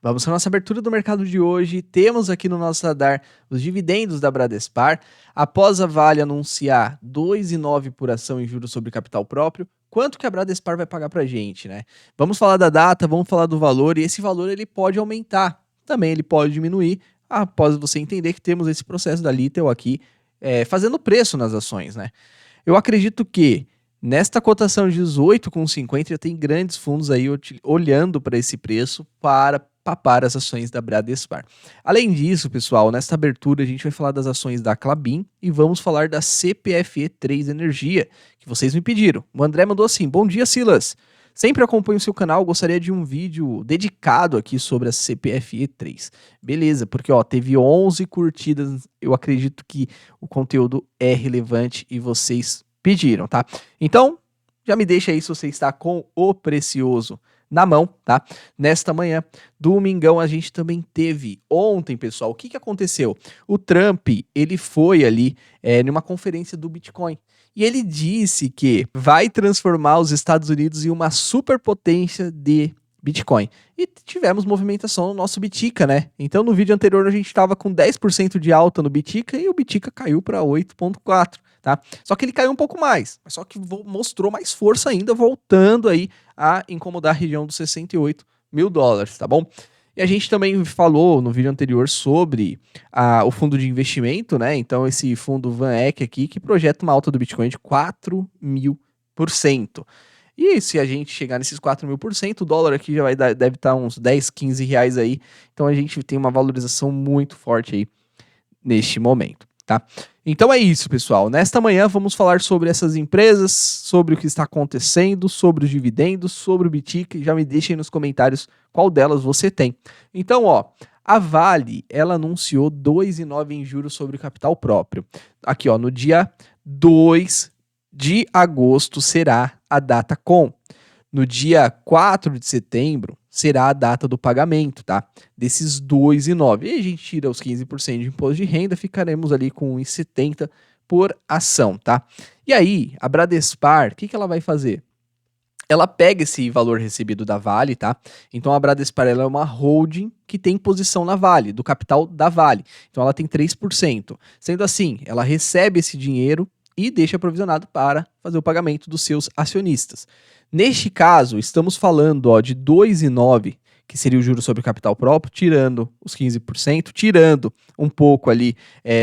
Vamos para a nossa abertura do mercado de hoje. Temos aqui no nosso radar os dividendos da Bradespar. Após a Vale anunciar 2,9 por ação em juros sobre capital próprio, quanto que a Bradespar vai pagar para a gente, né? Vamos falar da data, vamos falar do valor, e esse valor ele pode aumentar, também ele pode diminuir, após você entender que temos esse processo da Littel aqui fazendo preço nas ações, né? Eu acredito que nesta cotação de 18,50 já tem grandes fundos aí olhando para esse preço para papar as ações da Bradespar. Além disso, pessoal, nesta abertura a gente vai falar das ações da Klabin e vamos falar da CPFE3 Energia, que vocês me pediram. O André mandou assim: bom dia, Silas. Sempre acompanho o seu canal, gostaria de um vídeo dedicado aqui sobre a CPFE3. Beleza, porque ó, teve 11 curtidas, eu acredito que o conteúdo é relevante e vocês pediram, tá? Então, já me deixa aí se você está com o precioso na mão, tá? Nesta manhã, domingão, a gente também teve ontem, pessoal, o que aconteceu? O Trump, ele foi ali numa conferência do Bitcoin e ele disse que vai transformar os Estados Unidos em uma superpotência de Bitcoin. E tivemos movimentação no nosso Bitica, né? Então, no vídeo anterior, a gente estava com 10% de alta no Bitica e o Bitica caiu para 8,4%. Tá? Só que ele caiu um pouco mais, mas só que mostrou mais força ainda, voltando aí a incomodar a região dos 68 mil dólares, tá bom? E a gente também falou no vídeo anterior sobre o fundo de investimento, né? Então esse fundo Van Eck aqui, que projeta uma alta do Bitcoin de 4.000%. E se a gente chegar nesses 4.000%, o dólar aqui já deve estar uns 10, 15 reais aí. Então a gente tem uma valorização muito forte aí neste momento, tá? Então é isso, pessoal. Nesta manhã vamos falar sobre essas empresas, sobre o que está acontecendo, sobre os dividendos, sobre o Bitica. Já me deixem nos comentários qual delas você tem. Então, ó, a Vale, ela anunciou 2,9 em juros sobre o capital próprio. Aqui, ó, no dia 2 de agosto será a data com. No dia 4 de setembro será a data do pagamento, tá? Desses 2,9. E a gente tira os 15% de imposto de renda, ficaremos ali com 1,70 por ação, tá? E aí, a Bradespar, o que ela vai fazer? Ela pega esse valor recebido da Vale, tá? Então a Bradespar ela é uma holding que tem posição na Vale, do capital da Vale. Então ela tem 3%. Sendo assim, ela recebe esse dinheiro e deixa provisionado para fazer o pagamento dos seus acionistas. Neste caso, estamos falando de 2,9, que seria o juro sobre o capital próprio, tirando os 15%, tirando um pouco ali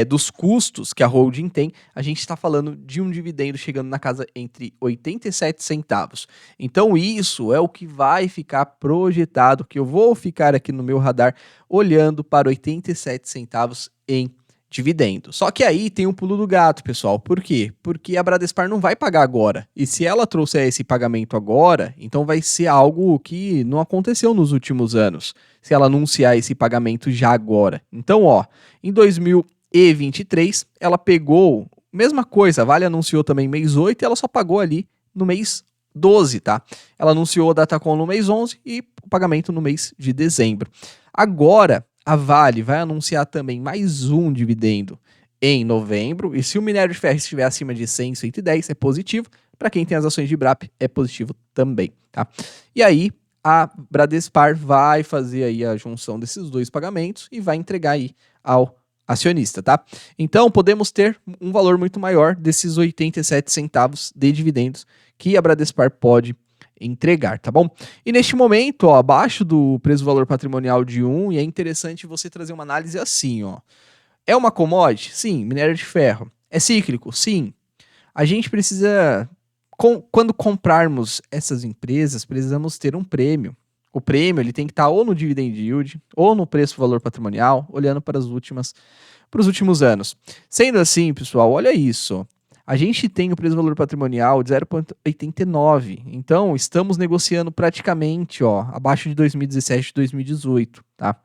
dos custos que a holding tem, a gente está falando de um dividendo chegando na casa entre 87 centavos. Então isso é o que vai ficar projetado, que eu vou ficar aqui no meu radar olhando para 87 centavos em dividendo. Só que aí tem um pulo do gato, pessoal. Por quê? Porque a Bradespar não vai pagar agora. E se ela trouxer esse pagamento agora, então vai ser algo que não aconteceu nos últimos anos. Se ela anunciar esse pagamento já agora. Então, ó, em 2023, ela pegou, mesma coisa, a Vale anunciou também mês 8 e ela só pagou ali no mês 12, tá? Ela anunciou a Datacom no mês 11 e o pagamento no mês de dezembro. Agora, a Vale vai anunciar também mais um dividendo em novembro, e se o minério de ferro estiver acima de 100, 110, é positivo. Para quem tem as ações de BRAP, é positivo também, tá? E aí, a Bradespar vai fazer aí a junção desses dois pagamentos e vai entregar aí ao acionista, tá? Então, podemos ter um valor muito maior desses 87 centavos de dividendos que a Bradespar pode entregar, tá bom? E neste momento, ó, abaixo do preço-valor patrimonial de 1, e é interessante você trazer uma análise assim, ó. É uma commodity? Sim. Minério de ferro. É cíclico? Sim. A gente precisa, quando comprarmos essas empresas, precisamos ter um prêmio. O prêmio ele tem que estar ou no dividend yield, ou no preço-valor patrimonial, olhando para os últimos anos. Sendo assim, pessoal, olha isso. A gente tem o preço-valor patrimonial de 0,89. Então, estamos negociando praticamente abaixo de 2017 e 2018, tá?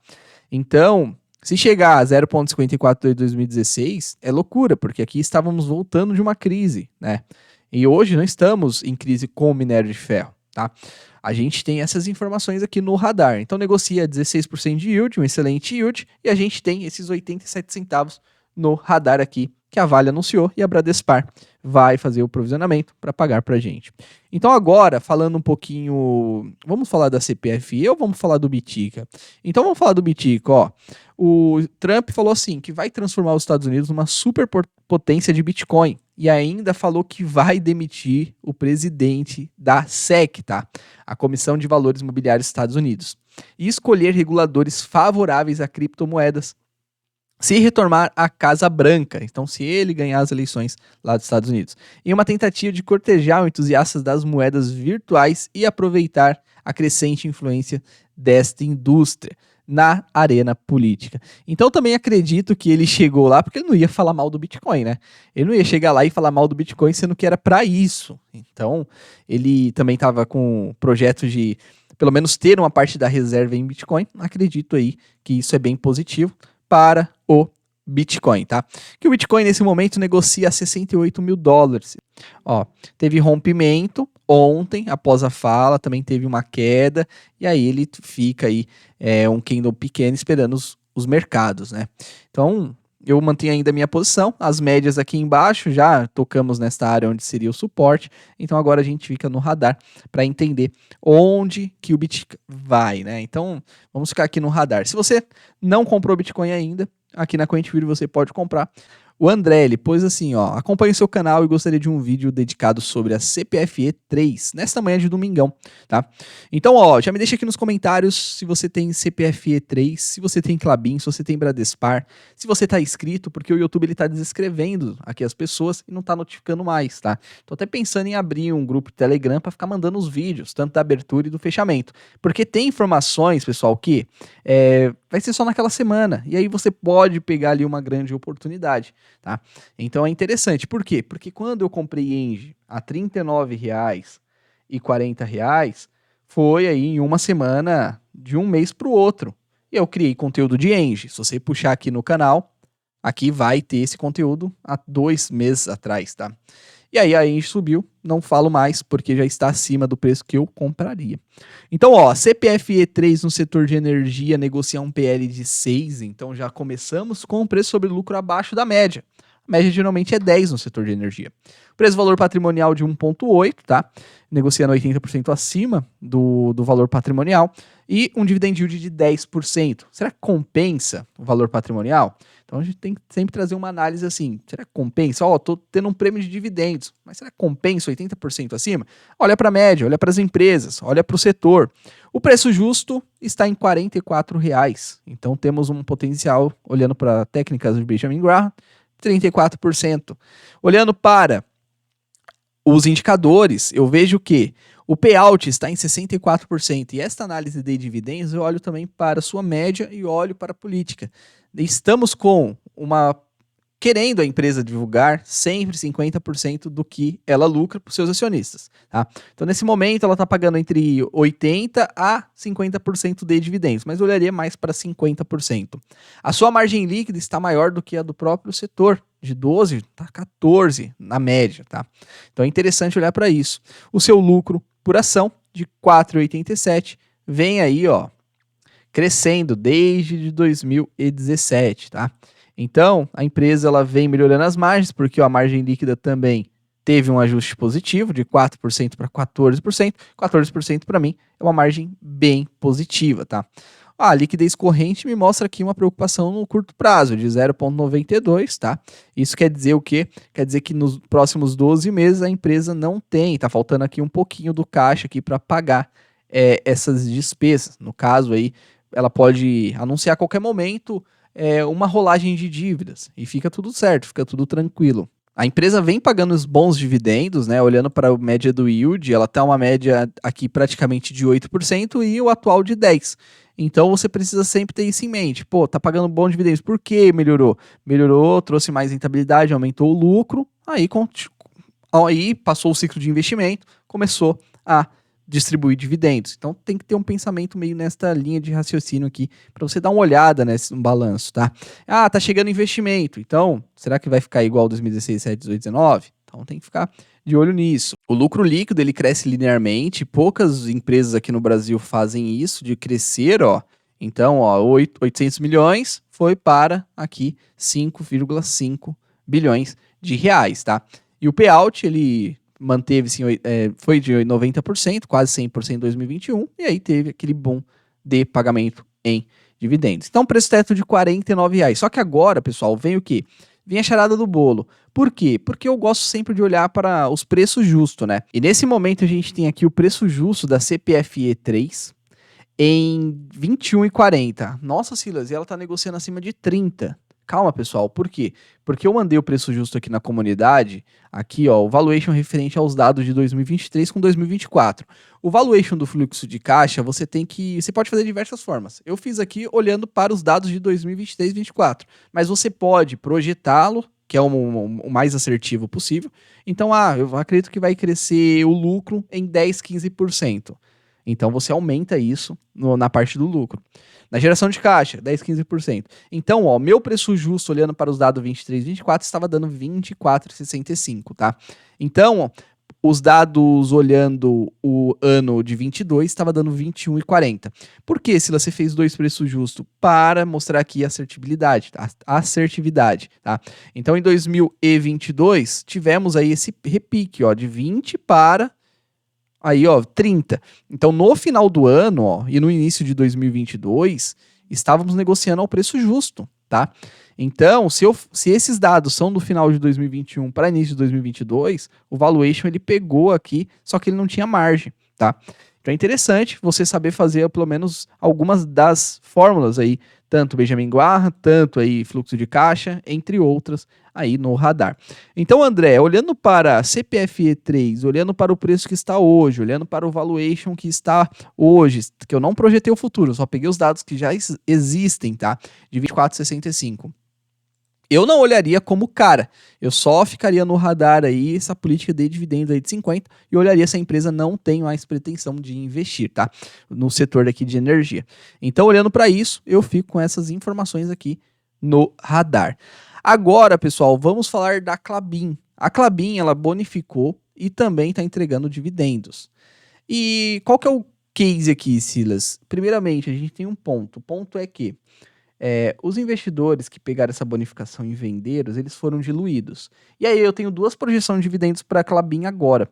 Então, se chegar a 0,54 de 2016, é loucura, porque aqui estávamos voltando de uma crise, né? E hoje não estamos em crise com o minério de ferro, tá? A gente tem essas informações aqui no radar. Então, negocia 16% de yield, um excelente yield, e a gente tem esses 87 centavos no radar aqui, que a Vale anunciou e a Bradespar vai fazer o provisionamento para pagar para a gente. Então agora, falando um pouquinho, vamos falar da CPFE ou vamos falar do Bitica? Então vamos falar do Bitica, ó. O Trump falou assim, que vai transformar os Estados Unidos numa superpotência de Bitcoin e ainda falou que vai demitir o presidente da SEC, tá? A Comissão de Valores Imobiliários dos Estados Unidos, e escolher reguladores favoráveis a criptomoedas se retornar à Casa Branca, então se ele ganhar as eleições lá dos Estados Unidos, em uma tentativa de cortejar os entusiastas das moedas virtuais e aproveitar a crescente influência desta indústria na arena política. Então também acredito que ele chegou lá porque ele não ia falar mal do Bitcoin, né? Ele não ia chegar lá e falar mal do Bitcoin sendo que era para isso. Então ele também estava com o projeto de pelo menos ter uma parte da reserva em Bitcoin. Acredito aí que isso é bem positivo para o Bitcoin, tá? Que o Bitcoin nesse momento negocia a $68 mil. Ó, teve rompimento ontem, após a fala, também teve uma queda, e aí ele fica aí um candle pequeno esperando os mercados, né? Então, eu mantenho ainda a minha posição, as médias aqui embaixo, já tocamos nesta área onde seria o suporte, então agora a gente fica no radar para entender onde que o Bitcoin vai, né? Então, vamos ficar aqui no radar. Se você não comprou Bitcoin ainda, aqui na CoinTV você pode comprar. O André, ele pôs assim, ó, acompanhe o seu canal e gostaria de um vídeo dedicado sobre a CPFE 3, nesta manhã de domingão, tá? Então, ó, já me deixa aqui nos comentários se você tem CPFE 3, se você tem Klabin, se você tem Bradespar, se você tá inscrito, porque o YouTube ele tá desescrevendo aqui as pessoas e não tá notificando mais, tá? Tô até pensando em abrir um grupo de Telegram para ficar mandando os vídeos, tanto da abertura e do fechamento, porque tem informações, pessoal, que vai ser só naquela semana, e aí você pode pegar ali uma grande oportunidade. Tá? Então é interessante, por quê? Porque quando eu comprei Engie a R$ 39,40, foi aí em uma semana de um mês para o outro. E eu criei conteúdo de Engie. Se você puxar aqui no canal, aqui vai ter esse conteúdo há 2 meses atrás, tá? E aí a Engie subiu, não falo mais, porque já está acima do preço que eu compraria. Então, ó, CPFE 3 no setor de energia negocia um PL de 6, então já começamos com o preço sobre lucro abaixo da média. A média geralmente é 10 no setor de energia. Preço-valor patrimonial de 1,8, tá? Negociando 80% acima do valor patrimonial. E um dividend yield de 10%. Será que compensa o valor patrimonial? Então a gente tem que sempre trazer uma análise assim, será que compensa? Ó, tô tendo um prêmio de dividendos, mas será que compensa 80% acima? Olha para a média, olha para as empresas, olha para o setor. O preço justo está em R$ 44,00, então temos um potencial, olhando para técnicas de Benjamin Graham, 34%. Olhando para os indicadores, eu vejo que o payout está em 64%, e esta análise de dividendos eu olho também para a sua média e olho para a política. Estamos querendo a empresa divulgar sempre 50% do que ela lucra para os seus acionistas. Tá? Então, nesse momento, ela está pagando entre 80% a 50% de dividendos, mas eu olharia mais para 50%. A sua margem líquida está maior do que a do próprio setor, de 12 para 14 na média. Tá? Então, é interessante olhar para isso. O seu lucro por ação de R$ 4,87 vem aí, ó, crescendo desde 2017, tá? Então, a empresa ela vem melhorando as margens, porque ó, a margem líquida também teve um ajuste positivo de 4% para 14%. 14% para mim é uma margem bem positiva, tá? A liquidez corrente me mostra aqui uma preocupação no curto prazo de 0,92, tá? Isso quer dizer o quê? Quer dizer que nos próximos 12 meses a empresa não tem, tá faltando aqui um pouquinho do caixa aqui para pagar essas despesas. No caso aí, ela pode anunciar a qualquer momento uma rolagem de dívidas e fica tudo certo, fica tudo tranquilo. A empresa vem pagando os bons dividendos, né? Olhando para a média do yield, ela está uma média aqui praticamente de 8% e o atual de 10%. Então você precisa sempre ter isso em mente. Pô, tá pagando bons dividendos, por que melhorou? Melhorou, trouxe mais rentabilidade, aumentou o lucro, aí passou o ciclo de investimento, começou a distribuir dividendos. Então tem que ter um pensamento meio nesta linha de raciocínio aqui para você dar uma olhada no balanço, tá? Ah, tá chegando investimento. Então, será que vai ficar igual 2016, 17, 18, 19? Então tem que ficar de olho nisso. O lucro líquido, ele cresce linearmente, poucas empresas aqui no Brasil fazem isso de crescer, ó. Então, ó, 800 milhões foi para aqui 5,5 bilhões de reais, tá? E o payout, ele manteve-se, foi de 90%, quase 100% em 2021, e aí teve aquele boom de pagamento em dividendos. Então, preço teto de R$ 49,00. Só que agora, pessoal, vem o quê? Vem a charada do bolo. Por quê? Porque eu gosto sempre de olhar para os preços justos, né? E nesse momento a gente tem aqui o preço justo da CPFE3 em 21,40. Nossa, Silas, e ela tá negociando acima de 30. Calma, pessoal, por quê? Porque eu mandei o preço justo aqui na comunidade, aqui ó, o valuation referente aos dados de 2023 com 2024. O valuation do fluxo de caixa, você pode fazer de diversas formas. Eu fiz aqui olhando para os dados de 2023 e 2024, mas você pode projetá-lo, que é o mais assertivo possível. Então, eu acredito que vai crescer o lucro em 10, 15%. Então você aumenta isso na parte do lucro. Na geração de caixa, 10, 15%. Então, ó, meu preço justo, olhando para os dados 23 e 24, estava dando 24,65, tá? Então, ó, os dados olhando o ano de 22 estava dando 21,40. Por que, Sila, você fez dois preços justos? Para mostrar aqui a assertividade, tá? Tá? Então, em 2022, tivemos aí esse repique, ó, de 20 para... Aí, ó, 30. Então, no final do ano, ó, e no início de 2022, estávamos negociando ao preço justo, tá? Então, se esses dados são do final de 2021 para início de 2022, o valuation ele pegou aqui, só que ele não tinha margem, tá? Então é interessante você saber fazer pelo menos algumas das fórmulas aí, tanto Benjamin Graham, tanto aí fluxo de caixa, entre outras aí no radar. Então, André, olhando para CPFE3, olhando para o preço que está hoje, olhando para o valuation que está hoje, que eu não projetei o futuro, só peguei os dados que já existem, tá? De 24,65. Eu não olharia como cara, eu só ficaria no radar aí essa política de dividendos aí de 50 e olharia se a empresa não tem mais pretensão de investir, tá? No setor daqui de energia. Então, olhando para isso, eu fico com essas informações aqui no radar. Agora, pessoal, vamos falar da Klabin. A Klabin, ela bonificou e também está entregando dividendos. E qual que é o case aqui, Silas? Primeiramente, a gente tem um ponto. O ponto é que os investidores que pegaram essa bonificação e venderam, eles foram diluídos. E aí eu tenho duas projeções de dividendos para a Klabin agora.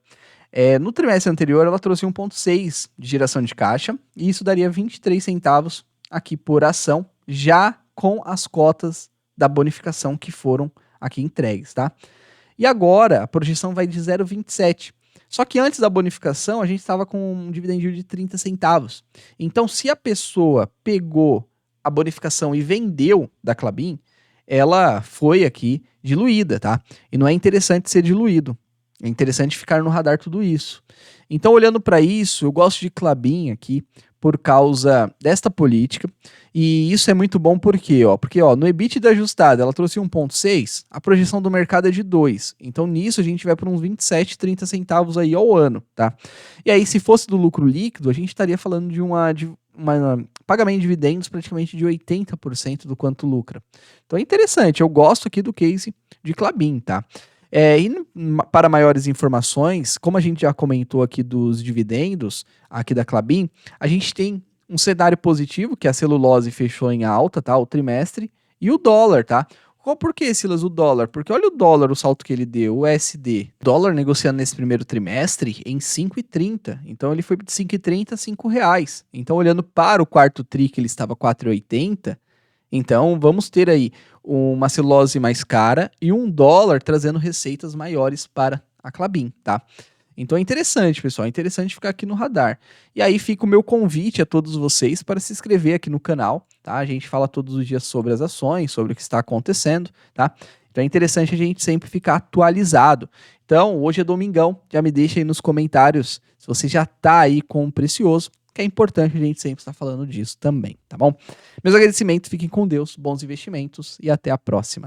No trimestre anterior, ela trouxe 1,6 de geração de caixa, e isso daria 23 centavos aqui por ação, já com as cotas da bonificação que foram aqui entregues, tá? E agora, a projeção vai de 0,27. Só que antes da bonificação, a gente estava com um dividendo de 30 centavos. Então, se a pessoa pegou a bonificação e vendeu da Klabin, ela foi aqui diluída, tá? E não é interessante ser diluído. É interessante ficar no radar tudo isso. Então, olhando para isso, eu gosto de Klabin aqui por causa desta política. E isso é muito bom porque no EBITDA ajustado ela trouxe 1,6, a projeção do mercado é de 2. Então, nisso a gente vai para uns 27, 30 centavos aí ao ano, tá? E aí, se fosse do lucro líquido, a gente estaria falando de pagamento de dividendos praticamente de 80% do quanto lucra. Então é interessante, eu gosto aqui do case de Klabin, tá? Para maiores informações, como a gente já comentou aqui dos dividendos aqui da Klabin, a gente tem um cenário positivo, que a celulose fechou em alta, tá? O trimestre, e o dólar, tá? Por que, Silas, o dólar? Porque olha o dólar, o salto que ele deu, o USD. Dólar negociando nesse primeiro trimestre em 5,30. Então ele foi de 5,30 a R$5. Então olhando para o quarto tri, que ele estava 4,80, então vamos ter aí uma celulose mais cara e um dólar trazendo receitas maiores para a Klabin, tá? Então é interessante, pessoal, é interessante ficar aqui no radar. E aí fica o meu convite a todos vocês para se inscrever aqui no canal, tá? A gente fala todos os dias sobre as ações, sobre o que está acontecendo, tá? Então é interessante a gente sempre ficar atualizado. Então, hoje é domingão, já me deixa aí nos comentários se você já tá aí com o Precioso, que é importante a gente sempre estar falando disso também, tá bom? Meus agradecimentos, fiquem com Deus, bons investimentos e até a próxima.